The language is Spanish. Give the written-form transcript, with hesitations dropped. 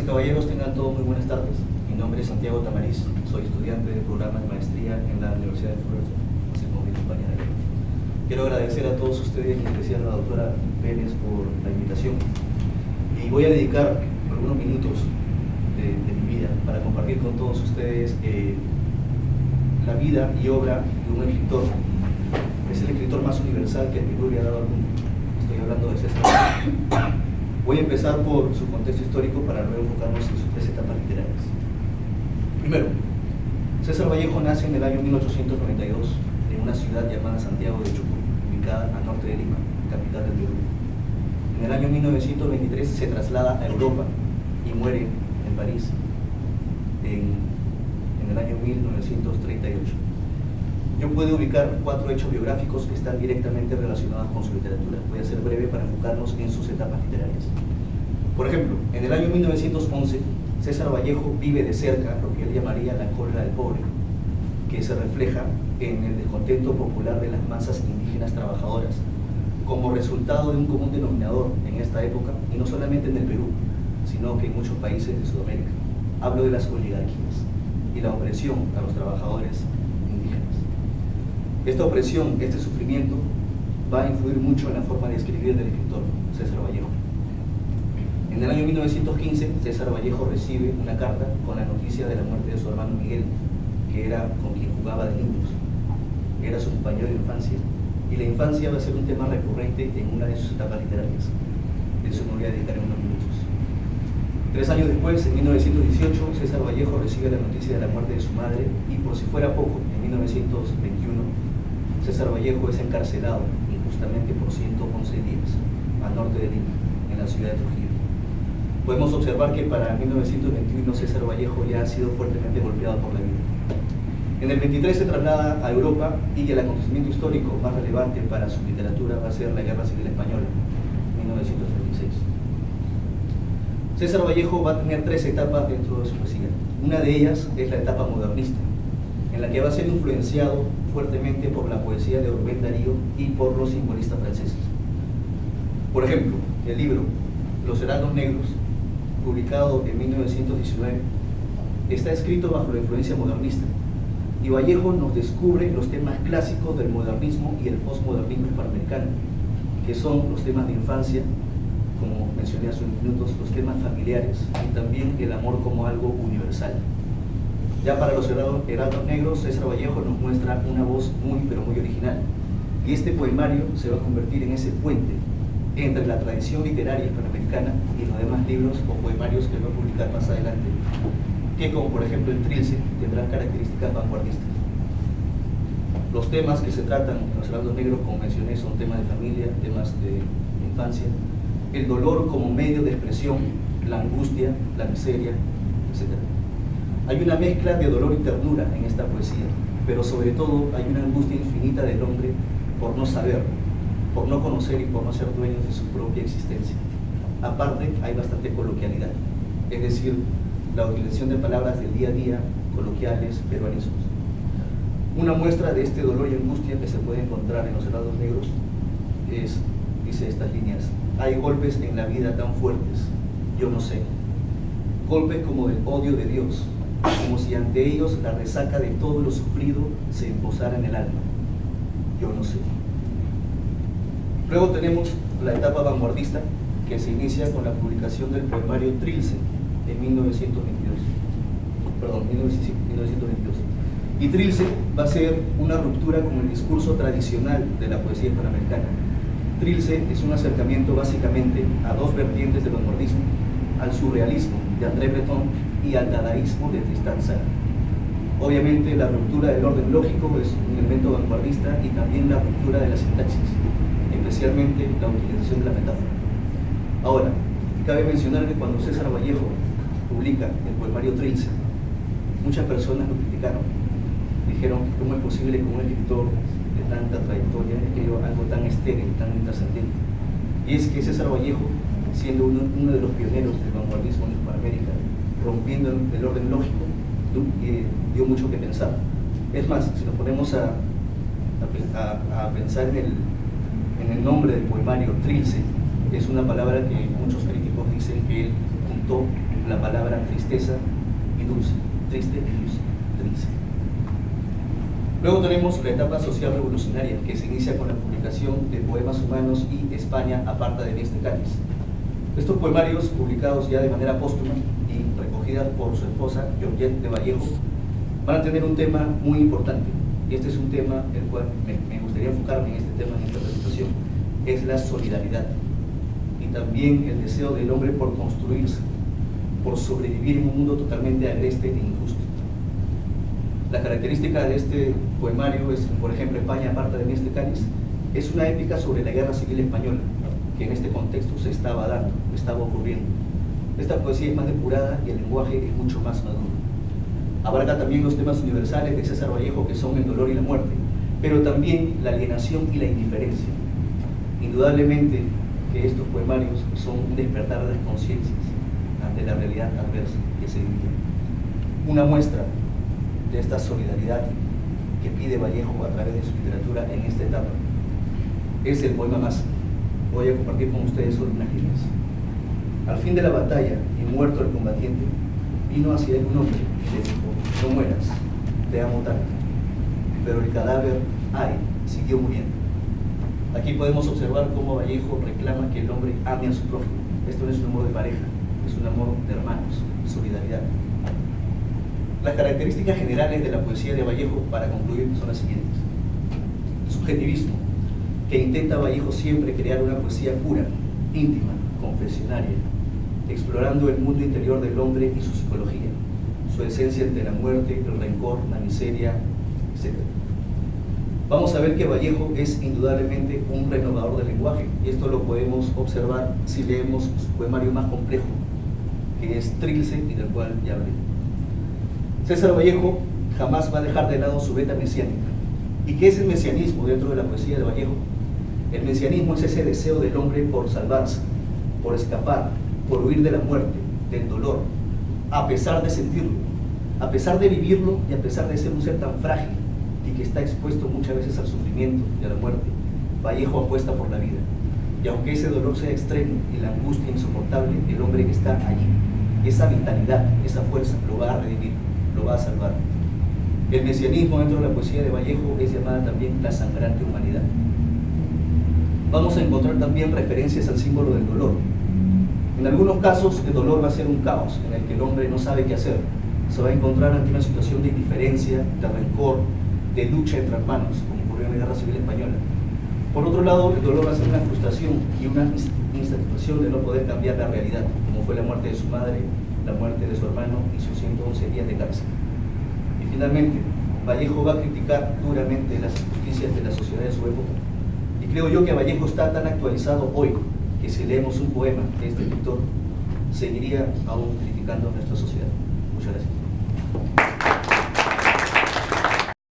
y caballeros, tengan todos muy buenas tardes. Mi nombre es Santiago Tamariz, soy estudiante del programa de maestría en la Universidad de Fullerton, así como mi compañera. Quiero agradecer a todos ustedes, en especial a la doctora Pérez, por la invitación. Y voy a dedicar algunos minutos de mi vida para compartir con todos ustedes la vida y obra de un escritor. Es el escritor más universal que el Perú le ha dado al mundo. Estoy hablando de César Vallejo. Voy a empezar por su contexto histórico para luego enfocarnos en sus tres etapas literarias. Primero, César Vallejo nace en el año 1892 en una ciudad llamada Santiago de Chucuy, ubicada al norte de Lima, capital del Perú. En el año 1923 se traslada a Europa y muere en París en el año 1938. Yo puedo ubicar 4 hechos biográficos que están directamente relacionados con su literatura. Voy a ser breve para enfocarnos en sus etapas literarias. Por ejemplo, en el año 1911, César Vallejo vive de cerca lo que él llamaría la cólera del pobre, que se refleja en el descontento popular de las masas indígenas trabajadoras, como resultado de un común denominador en esta época, y no solamente en el Perú, sino que en muchos países de Sudamérica. Hablo de las oligarquías y la opresión a los trabajadores indígenas. Esta opresión, este sufrimiento, va a influir mucho en la forma de escribir del escritor César Vallejo. En el año 1915, César Vallejo recibe una carta con la noticia de la muerte de su hermano Miguel, que era con quien jugaba de niños, era su compañero de infancia, y la infancia va a ser un tema recurrente en una de sus etapas literarias. De eso me voy a dedicar en unos minutos. 3 años después, en 1918, César Vallejo recibe la noticia de la muerte de su madre, y por si fuera poco, en 1921, César Vallejo es encarcelado injustamente por 111 días al norte de Lima, en la ciudad de Trujillo. Podemos observar que para 1921 César Vallejo ya ha sido fuertemente golpeado por la vida. En el 23 se traslada a Europa, y el acontecimiento histórico más relevante para su literatura va a ser la Guerra Civil Española, 1936. César Vallejo va a tener 3 etapas dentro de su poesía. Una de ellas es la etapa modernista, en la que va a ser influenciado fuertemente por la poesía de Rubén Darío y por los simbolistas franceses. Por ejemplo, el libro Los Heraldos Negros, publicado en 1919, está escrito bajo la influencia modernista, y Vallejo nos descubre los temas clásicos del modernismo y el postmodernismo hispanoamericano, que son los temas de infancia, como mencioné hace unos minutos, los temas familiares y también el amor como algo universal. Ya para los Heraldos Negros, César Vallejo nos muestra una voz muy original, y este poemario se va a convertir en ese puente entre la tradición literaria hispanoamericana y los demás libros o poemarios que va a publicar más adelante, que como por ejemplo el Trilce tendrán características vanguardistas. Los temas que se tratan en los Heraldos Negros, como mencioné, son temas de familia, temas de infancia, el dolor como medio de expresión, la angustia, la miseria, etc. Hay una mezcla de dolor y ternura en esta poesía, pero sobre todo hay una angustia infinita del hombre por no saber, por no conocer y por no ser dueños de su propia existencia. Aparte, hay bastante coloquialidad, es decir, la utilización de palabras del día a día, coloquiales, peruanismos. Una muestra de este dolor y angustia que se puede encontrar en los Heraldos Negros dice estas líneas: hay golpes en la vida tan fuertes, yo no sé, golpes como del odio de Dios, como si ante ellos la resaca de todo lo sufrido se imposara en el alma, yo no sé. Luego tenemos la etapa vanguardista, que se inicia con la publicación del poemario Trilce en 1922. Y Trilce va a ser una ruptura con el discurso tradicional de la poesía hispanoamericana. Trilce es un acercamiento básicamente a 2 vertientes del vanguardismo: al surrealismo de André Breton y al dadaísmo de Tristan Tzara. Obviamente la ruptura del orden lógico es un elemento vanguardista, y también la ruptura de la sintaxis, especialmente la utilización de la metáfora. Ahora, cabe mencionar que cuando César Vallejo publica el poemario Trilce, muchas personas lo criticaron. Dijeron que cómo es posible que un escritor de tanta trayectoria escriba algo tan estéril, tan intrascendente. Y es que César Vallejo, siendo uno de los pioneros del vanguardismo en Hispanoamérica, rompiendo el orden lógico, dio mucho que pensar. Es más, si nos ponemos a pensar en el nombre del poemario, Trilce, es una palabra que muchos críticos dicen que él juntó la palabra tristeza y dulce, triste y dulce, triste. Luego tenemos la etapa social revolucionaria, que se inicia con la publicación de Poemas Humanos y España aparta de este cáliz. Estos poemarios, publicados ya de manera póstuma y recogidas por su esposa, Georgette de Vallejo, van a tener un tema muy importante. Y este es un tema el cual me gustaría enfocarme en este tema, en esta presentación, es la solidaridad. Y también el deseo del hombre por construirse, por sobrevivir en un mundo totalmente agreste e injusto. La característica de este poemario es, por ejemplo, España aparta de este cáliz, es una épica sobre la guerra civil española, que en este contexto se estaba dando, estaba ocurriendo. Esta poesía es más depurada y el lenguaje es mucho más maduro. Abarca también los temas universales de César Vallejo, que son el dolor y la muerte, pero también la alienación y la indiferencia. Indudablemente que estos poemarios son un despertar de las conciencias ante la realidad adversa que se vivía. Una muestra de esta solidaridad que pide Vallejo a través de su literatura en esta etapa es el poema Más. Voy a compartir con ustedes solo unas líneas. Al fin de la batalla y muerto el combatiente, vino hacia él un hombre y le dijo: no mueras, te amo tanto. Pero el cadáver, ay, siguió muriendo. Aquí podemos observar cómo Vallejo reclama que el hombre ame a su prójimo. Esto no es un amor de pareja, es un amor de hermanos, solidaridad. Las características generales de la poesía de Vallejo, para concluir, son las siguientes. Subjetivismo, que intenta Vallejo siempre crear una poesía pura, íntima, confesionaria, explorando el mundo interior del hombre y su psicología, su esencia ante la muerte, el rencor, la miseria, etc. Vamos a ver que Vallejo es indudablemente un renovador del lenguaje, y esto lo podemos observar si leemos su poemario más complejo, que es Trilce, y del cual ya hablé. César Vallejo jamás va a dejar de lado su beta mesiánica. ¿Y qué es el mesianismo dentro de la poesía de Vallejo? El mesianismo es ese deseo del hombre por salvarse, por escapar, por huir de la muerte, del dolor, a pesar de sentirlo, a pesar de vivirlo y a pesar de ser un ser tan frágil y que está expuesto muchas veces al sufrimiento y a la muerte. Vallejo apuesta por la vida. Y aunque ese dolor sea extremo y la angustia insoportable, el hombre que está allí, esa vitalidad, esa fuerza, lo va a redimir, lo va a salvar. El mesianismo dentro de la poesía de Vallejo es llamada también la sangrante humanidad. Vamos a encontrar también referencias al símbolo del dolor. En algunos casos el dolor va a ser un caos en el que el hombre no sabe qué hacer. Se va a encontrar ante una situación de indiferencia, de rencor, de lucha entre hermanos, como ocurrió en la Guerra Civil Española. Por otro lado, el dolor va a ser una frustración y una insatisfacción de no poder cambiar la realidad, como fue la muerte de su madre, la muerte de su hermano y sus 111 días de cárcel. Y finalmente, Vallejo va a criticar duramente las injusticias de la sociedad de su época. Y creo yo que Vallejo está tan actualizado hoy que si leemos un poema de este escritor, seguiría aún criticando nuestra sociedad. Muchas gracias.